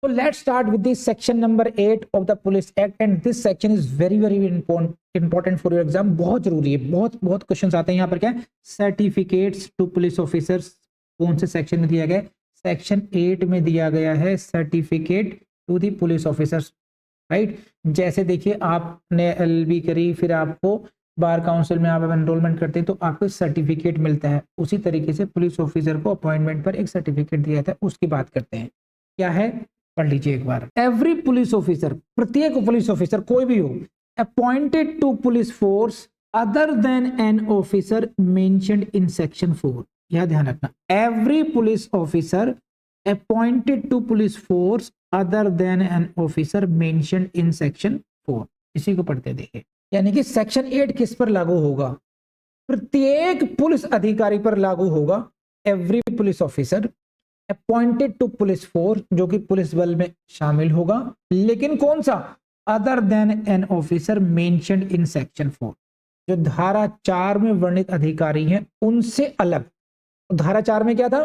So let's start with this section number 8 of the Police Act, and this section is very important for your exam. बहुत जरूरी है, बहुत questions आते हैं यहाँ पर। क्या है? सर्टिफिकेट्स टू पुलिस ऑफिसर्स कौन से सेक्शन में दिया गया है? सेक्शन 8 में दिया गया है certificate to the police officers, right. जैसे देखिए आपने एलएलबी करी, फिर आपको बार काउंसिल में आप एनरोलमेंट करते हैं तो आपको सर्टिफिकेट मिलता है। उसी तरीके से पुलिस ऑफिसर को अपॉइंटमेंट पर एक सर्टिफिकेट दिया जाता है, उसकी बात करते हैं। क्या है? पढ़ लीजिए एक बार। एवरी पुलिस ऑफिसर, प्रत्येक पुलिस ऑफिसर कोई भी हो, appointed to police force other than an officer mentioned in section 4, यह ध्यान रखना। Every police officer appointed to police force other than an officer mentioned in section 4, इसी को पढ़ते देखिए। यानी कि सेक्शन 8 किस पर लागू होगा? प्रत्येक पुलिस अधिकारी पर लागू होगा। Every police officer appointed to police force, जो कि पुलिस बल में शामिल होगा, लेकिन कौन सा? Other than an officer mentioned in section 4, जो धारा 4 में वर्णित अधिकारी हैं उनसे अलग। तो धारा 4 में क्या था?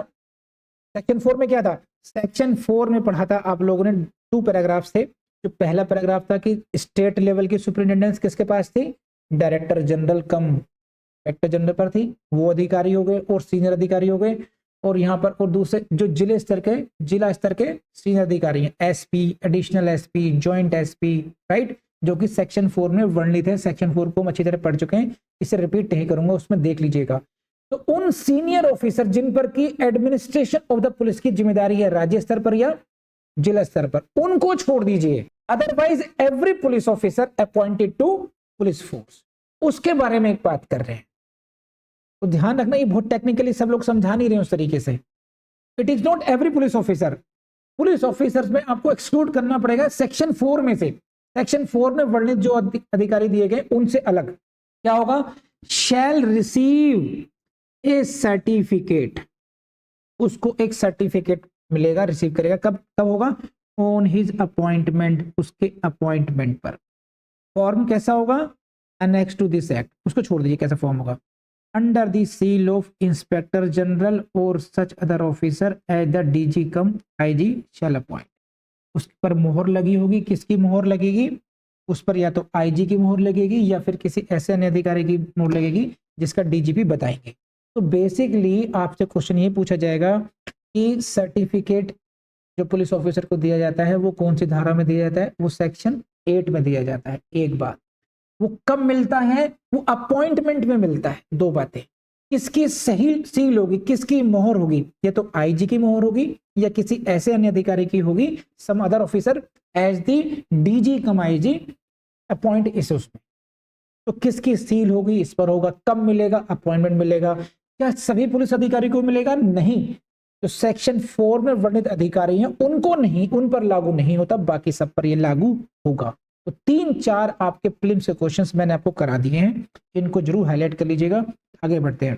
सेक्शन 4 में क्या था? सेक्शन 4 में पढ़ा था आप लोगों ने, 2 पैराग्राफ्स थे। जो पहला पैराग्राफ था कि स्टेट लेवल की सुपरिटेंडेंस किसके पास थी? डायरेक्टर जनरल कम इंस्पेक्टर जनरल पर थी, वो अधिकारी हो गए और सीनियर अधिकारी हो गए। और यहाँ पर और दूसरे जो जिला स्तर के सीनियर अधिकारी हैं, SP, additional SP, joint SP, right, जो कि सेक्शन 4 में वर्णित है। सेक्शन 4 को हम अच्छी तरह पढ़ चुके हैं, इसे रिपीट नहीं करूंगा, उसमें देख लीजिएगा। तो उन सीनियर ऑफिसर जिन पर की एडमिनिस्ट्रेशन ऑफ द पुलिस की जिम्मेदारी है राज्य स्तर पर या जिला स्तर पर, उनको छोड़ दीजिए। Otherwise every police officer appointed to police force, उसके बारे में एक बात कर रहे हैं। तो ध्यान रखना, ये बहुत टेक्निकली सब लोग समझा नहीं रहे उस तरीके से। It is not every police officer. Police officers में आपको एक्सक्लूड करना पड़ेगा सेक्शन 4 में से। सेक्शन 4 में वर्णित जो अधिकारी दिए गए उनसे अलग। क्या होगा? शैल रिसीव ए सर्टिफिकेट, उसको एक सर्टिफिकेट मिलेगा, रिसीव करेगा। कब होगा? ऑन हिज अपॉइंटमेंट, उसके अपॉइंटमेंट पर। फॉर्म कैसा होगा? अनेक्स टू दिस एक्ट, उसको छोड़ दीजिए कैसा फॉर्म होगा। Under the seal of inspector general और such other officer as the DG cum IG shall appoint, उस पर मोहर लगी होगी। किसकी मोहर लगेगी? उस पर या तो आईजी की मोहर लगेगी या फिर किसी ऐसे अन्य अधिकारी की मोहर लगेगी जिसका डीजीपी बताएंगे। तो बेसिकली आपसे क्वेश्चन ये पूछा जाएगा कि सर्टिफिकेट जो पुलिस ऑफिसर को दिया जाता है वो कौन सी धारा में दिया जाता है? वो सेक्शन 8 में दिया जाता है। एक बात, वो कब मिलता है? वो अपॉइंटमेंट में मिलता है। 2 बातें, किसकी सही सील होगी, किसकी मोहर होगी? या तो आईजी की मोहर होगी या किसी ऐसे अन्य अधिकारी की होगी, some other officer as the DG cum IG appoint इस उसमें। तो किसकी सील होगी इस पर होगा। कब मिलेगा? अपॉइंटमेंट मिलेगा। क्या सभी पुलिस अधिकारी को मिलेगा? नहीं। तो सेक्शन 4 में वर्णित अधिकारी हैं उनको नहीं, उन पर लागू नहीं होता, बाकी सब पर ये लागू होगा। तो 3-4 आपके प्रीलिम्स के क्वेश्चंस मैंने आपको करा दिए हैं, इनको जरूर हाईलाइट कर लीजिएगा। आगे बढ़ते हैं,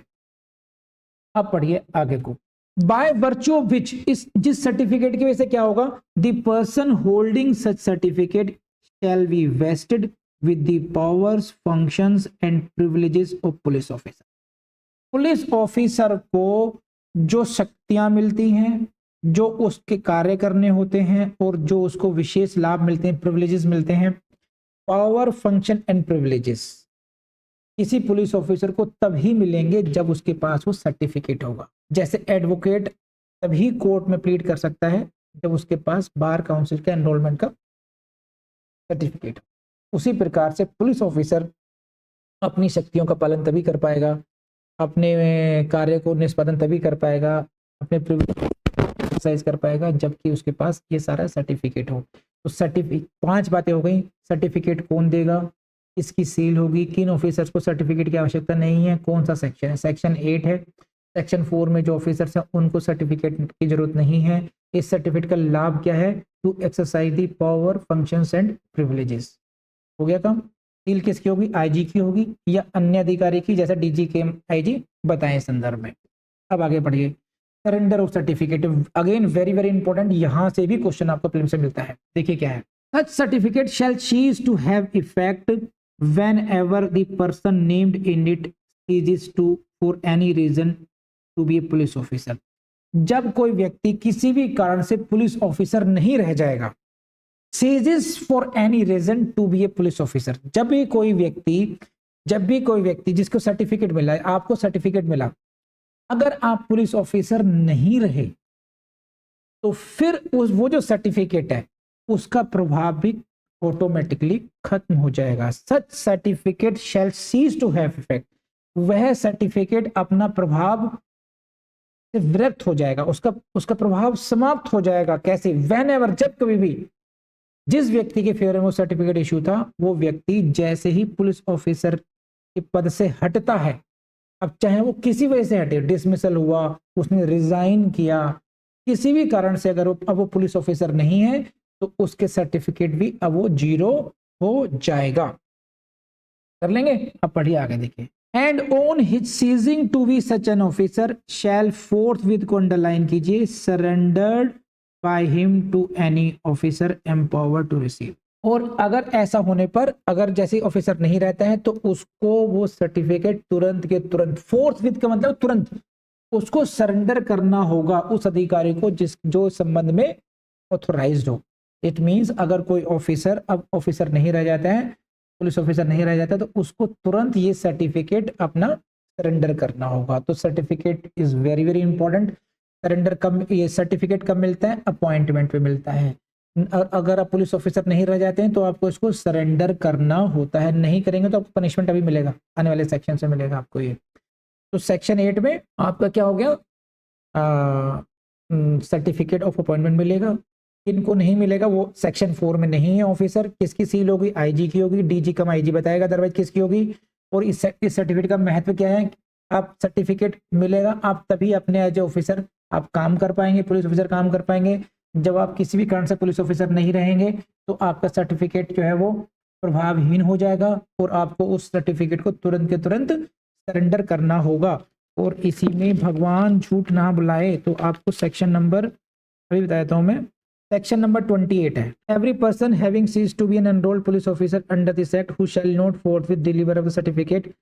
अब पढ़िए आगे को। बाय वर्च्यू ऑफ विच, जिस सर्टिफिकेट की वजह से क्या होगा? The person holding such certificate shall be wasted with the powers, functions and privileges of police officer. Police officer को जो शक्तियां मिलती हैं, जो उसके कार्य करने होते हैं और जो उसको विशेष लाभ मिलते हैं, प्रिविलेजेस मिलते हैं, पावर, फंक्शन एंड प्रिविलेजेस, किसी पुलिस ऑफिसर को तभी मिलेंगे जब उसके पास वो सर्टिफिकेट होगा। जैसे एडवोकेट तभी कोर्ट में प्लीड कर सकता है जब उसके पास बार काउंसिल के एनरोलमेंट का सर्टिफिकेट। उसी प्रकार से पुलिस ऑफिसर अपनी शक्तियों का पालन तभी कर पाएगा, अपने कार्य को निष्पादन तभी कर पाएगा, अपने एक्सरसाइज कर पाएगा जबकि उसके पास ये सारा सर्टिफिकेट हो। तो 5 बातें हो गई। सर्टिफिकेट कौन देगा, इसकी सील होगी, किन ऑफिसर्स को सर्टिफिकेट की आवश्यकता नहीं है, कौन सा सेक्शन है? सेक्शन 8 है। सेक्शन 4 में जो ऑफिसर्स हैं उनको सर्टिफिकेट की जरूरत नहीं है। इस सर्टिफिकेट का लाभ क्या है? To exercise the power, functions and privileges. हो गया काम। सील किसकी होगी? आईजी की होगी या अन्य अधिकारी की, जैसा डीजी के आईजी बताएं संदर्भ में। अब आगे बढ़िए। Surrender of certificate, again very important, यहां से भी क्वेश्चन आपको प्रीलिम्स से मिलता है। देखिए क्या है। Such certificate shall cease to have effect whenever the person named in it ceases to for any reason to be a police officer। जब कोई व्यक्ति किसी भी कारण से पुलिस ऑफिसर नहीं रह जाएगा, ceases for any reason to be a police officer. जब भी कोई व्यक्ति जिसको सर्टिफिकेट मिला है, आपको सर्टिफिकेट मिला, अगर आप पुलिस ऑफिसर नहीं रहे तो फिर वो जो सर्टिफिकेट है उसका प्रभाव भी ऑटोमेटिकली खत्म हो जाएगा। Such certificate shall cease to have effect, वह सर्टिफिकेट अपना प्रभाव से विरक्त हो जाएगा, उसका प्रभाव समाप्त हो जाएगा। कैसे? वेन एवर, जब कभी भी जिस व्यक्ति के फेवर में वो सर्टिफिकेट इशू था, वो व्यक्ति जैसे ही पुलिस ऑफिसर के पद से हटता है, अब चाहे वो किसी वजह से हटे, डिसमिसल हुआ, उसने रिजाइन किया, किसी भी कारण से अगर अब वो पुलिस ऑफिसर नहीं है तो उसके सर्टिफिकेट भी अब वो 0 हो जाएगा। कर लेंगे? अब पढ़िए आगे देखिए। And on his ceasing to be such an officer shall forthwith को अंडरलाइन कीजिए, surrendered by him to any officer empowered to receive. और अगर ऐसा होने पर, अगर जैसे ऑफिसर नहीं रहता है तो उसको वो सर्टिफिकेट तुरंत के तुरंत, फोर्थ विद का मतलब तुरंत, उसको सरेंडर करना होगा उस अधिकारी को जो संबंध में ऑथोराइज्ड हो। इट मींस अगर कोई ऑफिसर अब ऑफिसर नहीं रह जाता है, पुलिस ऑफिसर नहीं रह जाता, तो उसको तुरंत ये सर्टिफिकेट अपना सरेंडर करना होगा। तो certificate is very very important. Surrender कब, ये सर्टिफिकेट कब मिलता है? अपॉइंटमेंट पे मिलता है। अगर आप पुलिस ऑफिसर नहीं रह जाते हैं तो आपको इसको सरेंडर करना होता है, नहीं करेंगे तो आपको पनिशमेंट अभी मिलेगा, आने वाले सेक्शन से मिलेगा आपको ये। तो सेक्शन 8 में आपका क्या हो गया? सर्टिफिकेट ऑफ अपॉइंटमेंट मिलेगा। किनको नहीं मिलेगा? वो सेक्शन 4 में नहीं है ऑफिसर, किसकी सील होगी? आईजी की होगी, डीजी कम आईजी बताएगा, अदरवाइज किसकी होगी। और इस सर्टिफिकेट का महत्व क्या है? आप सर्टिफिकेट मिलेगा, आप तभी अपने एज ए ऑफिसर आप काम कर पाएंगे, पुलिस ऑफिसर काम कर पाएंगे। जब आप किसी भी कारण से पुलिस ऑफिसर नहीं रहेंगे तो आपका सर्टिफिकेट जो है वो प्रभावहीन हो जाएगा और आपको उस सर्टिफिकेट को तुरंत के तुरंत सरेंडर करना होगा। और इसी में भगवान झूठ ना बुलाए तो आपको सेक्शन नंबर अभी बताया था मैं, सेक्शन नंबर 28 है। Every person having ceased to be an enrolled police officer under this act who shall not forthwith deliver of the certificate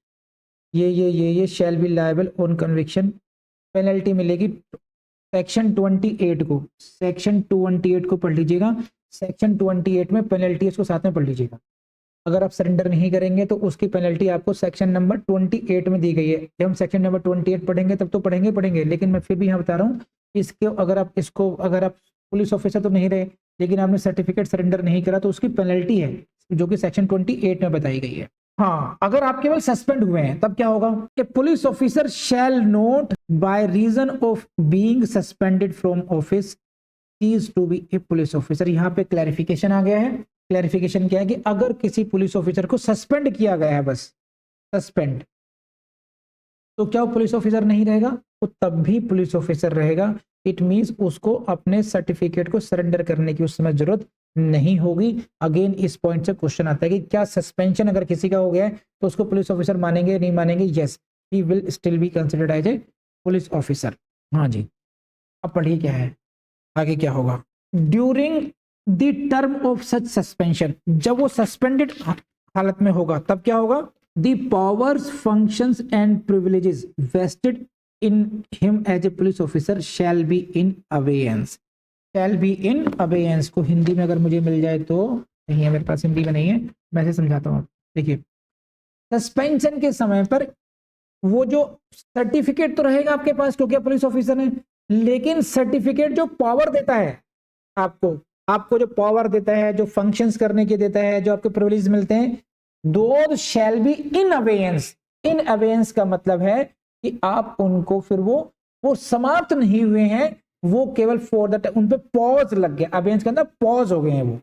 ये shall be liable on conviction, penalty मिलेगी। Section 28 को, section 28 को पढ़ लीजिएगा। Section 28 में penalty, इसको साथ में पढ़ लीजिएगा। अगर आप सरेंडर नहीं करेंगे तो उसकी पेनल्टी आपको सेक्शन नंबर 28 में दी गई है। जब हम सेक्शन नंबर 28 पढ़ेंगे तब तो पढ़ेंगे, लेकिन मैं फिर भी यहाँ बता रहा हूँ, अगर आप पुलिस ऑफिसर तो नहीं रहे लेकिन आपने सर्टिफिकेट सरेंडर नहीं करा तो उसकी पेनल्टी है जो कि सेक्शन 28 में बताई गई है। हाँ, अगर आप केवल सस्पेंड हुए हैं तब क्या होगा? कि police officer shall not by reason of being suspended from office cease to be a police officer. यहाँ पे क्लैरिफिकेशन आ गया है। क्लैरिफिकेशन क्या है कि अगर किसी पुलिस ऑफिसर को सस्पेंड किया गया है, बस सस्पेंड, तो क्या वो पुलिस ऑफिसर नहीं रहेगा? तो तब भी पुलिस ऑफिसर रहेगा। इट मींस उसको अपने सर्टिफिकेट को सरेंडर करने की उस समय जरूरत नहीं होगी। अगेन इस पॉइंट से क्वेश्चन आता है कि क्या सस्पेंशन अगर किसी का हो गया है तो उसको पुलिस ऑफिसर मानेंगे नहीं मानेंगे? Yes, he will still be considered as a police officer. हाँ जी, अब पढ़िए क्या है आगे, क्या होगा? During the term of such suspension, जब वो सस्पेंडेड हालत में होगा तब क्या होगा? The powers functions and privileges vested in him as a police officer shall be in abeyance. Shall be in abeyance को हिंदी में अगर मुझे मिल जाए तो, नहीं है मेरे पास, हिंदी में नहीं है, मैं से समझाता हूँ। देखिए, सस्पेंशन के समय पर वो जो सर्टिफिकेट तो रहेगा आपके पास क्योंकि आप पुलिस ऑफिसर हैं, लेकिन सर्टिफिकेट जो पावर देता है आपको जो पावर देता है, जो फंक्शंस करने के देता है, जो आपके प्रिविलेज मिलते हैं, दो शैल बी इन अवेयंस। इन अवेयंस का मतलब है कि आप उनको फिर वो समाप्त नहीं हुए हैं, वो केवल फॉर द उन पे पॉज लग गया, अवेयंस के अंदर पॉज हो गए हैं वो।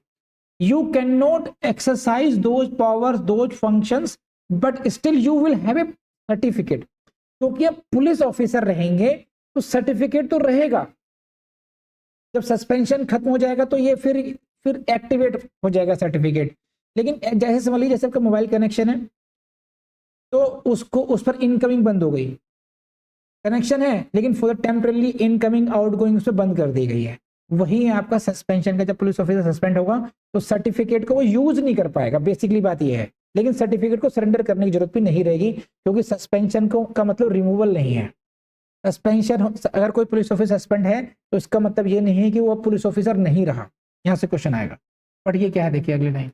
You can not exercise those powers those functions but still you will have A certificate. क्योंकि अब पुलिस ऑफिसर रहेंगे तो सर्टिफिकेट तो रहेगा। जब सस्पेंशन खत्म हो जाएगा तो ये फिर एक्टिवेट हो जाएगा सर्टिफिकेट। लेकिन जैसे समझ लीजिए, जैसे आपका मोबाइल कनेक्शन है तो उस पर इनकमिंग बंद हो गई, कनेक्शन है लेकिन फॉर टेम्पररी इनकमिंग आउटगोइंग उस पर बंद कर दी गई है। वही है आपका सस्पेंशन का। जब पुलिस ऑफिसर सस्पेंड होगा तो सर्टिफिकेट को वो यूज नहीं कर पाएगा, बेसिकली बात ये है। लेकिन सर्टिफिकेट को सरेंडर करने की जरूरत भी नहीं रहेगी क्योंकि सस्पेंशन का मतलब रिमूवल नहीं है। सस्पेंशन, अगर कोई पुलिस ऑफिसर सस्पेंड है तो इसका मतलब ये नहीं है कि वो पुलिस ऑफिसर नहीं रहा, यहां से क्वेश्चन आएगा। बट ये क्या है, देखिए अगली line,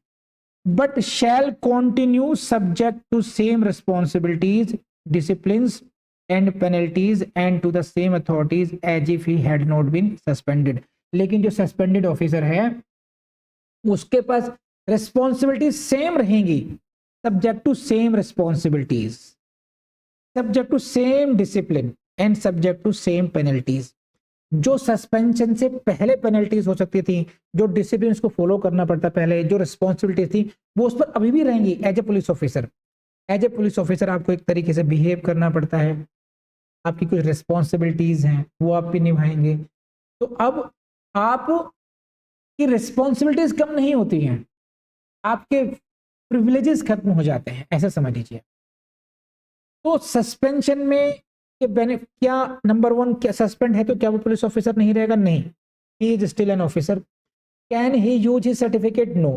but shall continue subject to same responsibilities, disciplines and penalties and to the same authorities as if he had not been suspended. लेकिन जो सस्पेंडेड ऑफिसर है उसके पास रिस्पॉन्सिबिलिटीज सेम रहेंगी, subject to same responsibilities, subject to same discipline and subject to same penalties. जो suspension से पहले penalties हो सकती थी, जो डिसिप्लिन को फॉलो करना पड़ता पहले, जो रिस्पॉन्सिबिलिटी थी वो उस पर अभी भी रहेंगी as a police officer. As a police officer आपको एक तरीके से बिहेव करना पड़ता है, आपकी कुछ रिस्पॉन्सिबिलिटीज हैं वो आप भी निभाएंगे। तो अब आप की रिस्पॉन्सिबिलिटीज कम नहीं होती हैं, आपके प्रिविलेजेस खत्म हो जाते हैं, ऐसा समझ लीजिए। तो सस्पेंशन में क्या नंबर वन, क्या सस्पेंड है तो क्या वो पुलिस ऑफिसर नहीं रहेगा? नहीं, he is still an officer. Can he use his certificate? No,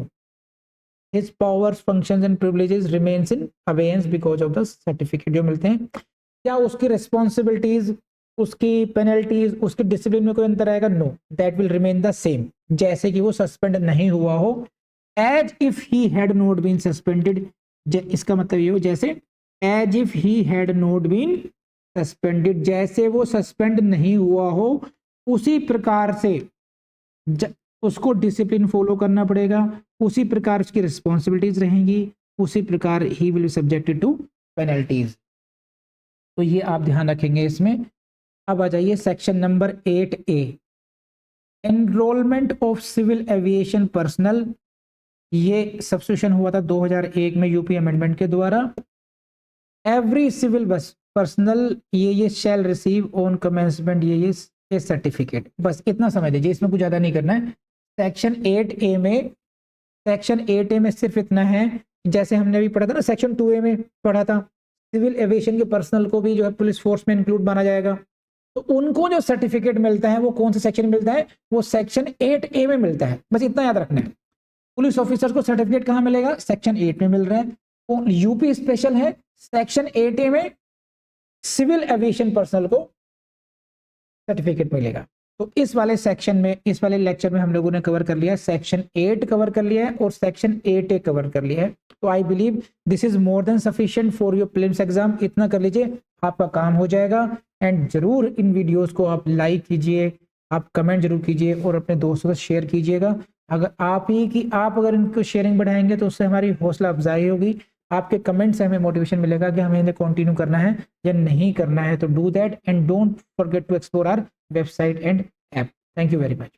his powers, functions and privileges remains in abeyance because of the certificate जो मिलते हैं। क्या उसकी रिस्पॉन्सिबिलिटीज, उसकी पेनल्टीज, उसके डिसिप्लिन में कोई अंतर आएगा? No, that will remain the same, जैसे कि वो सस्पेंड नहीं हुआ हो, as if he had not been suspended. इसका मतलब ये हो जैसे as if he had not been suspended, जैसे वो सस्पेंड नहीं हुआ हो उसी प्रकार से उसको डिसिप्लिन फॉलो करना पड़ेगा, उसी प्रकार उसकी रिस्पॉन्सिबिलिटीज रहेंगी, उसी प्रकार he will be subjected to penalties. तो ये आप ध्यान रखेंगे इसमें। अब आ जाइए section number 8A, enrolment of civil aviation personnel. ये सब्स्टिट्यूशन हुआ था 2001 में यूपी अमेंडमेंट के द्वारा। एवरी सिविल बस पर्सनल ये शैल रिसीव ऑन कमेंसमेंट ये सर्टिफिकेट। बस इतना समझ लीजिए, इसमें कुछ ज़्यादा नहीं करना है। सेक्शन 8A में सिर्फ इतना है, जैसे हमने अभी पढ़ा था ना, सेक्शन 2A में पढ़ा था, सिविल एविएशन के पर्सनल को भी जो है पुलिस फोर्स में इंक्लूड माना जाएगा। तो उनको जो सर्टिफिकेट मिलता है वो कौन से सेक्शन में मिलता है? वो सेक्शन 8A में मिलता है। बस इतना याद रखना है। पुलिस ऑफिसर्स को सर्टिफिकेट कहाँ मिलेगा? सेक्शन 8 में मिल रहा है। तो यूपी स्पेशल है, सेक्शन 8A में सिविल एविएशन पर्सनल को सर्टिफिकेट मिलेगा। तो इस वाले सेक्शन में, इस वाले लेक्चर में हम लोगों ने कवर कर लिया, सेक्शन 8 कवर कर लिया है और सेक्शन 8A कवर कर लिया है। तो I believe this is more than sufficient for your prelims exam. इतना कर लीजिए, आपका काम हो जाएगा। एंड जरूर इन वीडियोस को आप लाइक कीजिए, आप कमेंट जरूर कीजिए और अपने दोस्तों से शेयर कीजिएगा। अगर आप अगर इनको शेयरिंग बढ़ाएंगे तो उससे हमारी हौसला अफजाई होगी। आपके कमेंट से हमें मोटिवेशन मिलेगा कि हमें इन्हें कंटिन्यू करना है या नहीं करना है। तो do that and don't forget to explore our website and app. Thank you very much.